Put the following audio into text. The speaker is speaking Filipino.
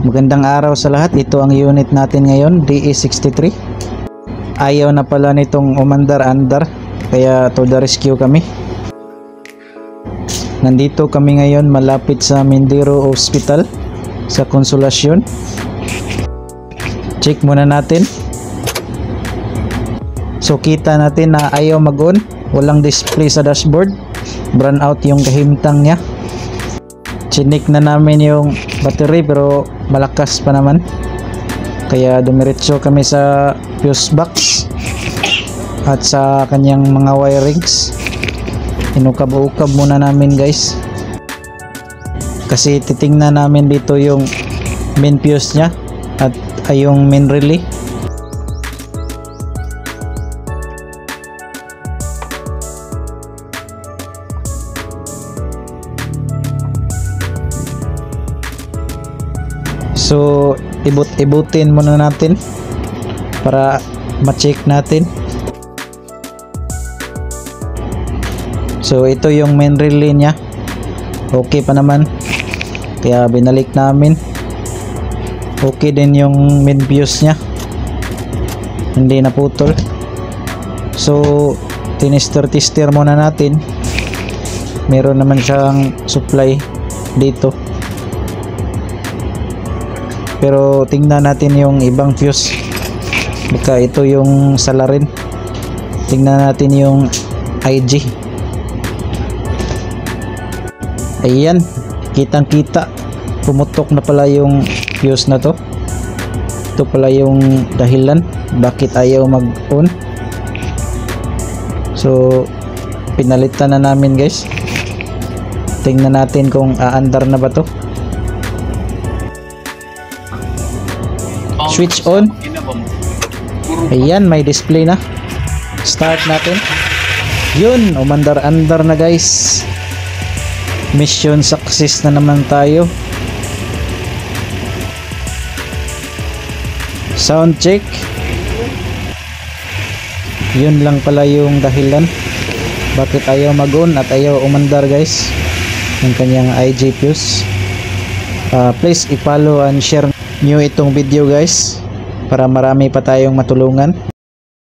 Magandang araw sa lahat. Ito ang unit natin ngayon, DE63. Ayaw na pala nitong umandar-andar, kaya to the rescue kami. Nandito kami ngayon malapit sa Mindero Hospital sa Konsolasyon. Check muna natin. So kita natin na ayaw mag-on, walang display sa dashboard, brown out yung kahimtang niya. Chinik na namin yung battery pero malakas pa naman, kaya dumiretso kami sa fuse box at sa kanyang mga wirings. Inukab-ukab muna namin guys, kasi titingnan namin dito yung main fuse nya at yung main relay. So ibutin muna natin para ma-check natin. So ito yung main relay nya, okay pa naman, kaya binalik namin. Okay din yung main fuse nya, hindi naputol. So tinister muna natin. Meron naman siyang supply dito, pero tingnan natin yung ibang fuse, baka ito yung salarin. Tingnan natin yung IG. Ayan, kitang kita pumutok na pala yung fuse na to. Ito pala yung dahilan bakit ayaw mag-on. So pinalitan na namin guys. Tingnan natin kung aandar na ba to. Switch on. Ayan, may display na. Start natin. Yun, umandar-andar na guys. Mission success na naman tayo. Sound check. Yun lang pala yung dahilan bakit ayaw mag-on at ayaw umandar guys ng kanyang IG fuse. Please i-follow and share nyo itong video guys para marami pa tayong matulungan.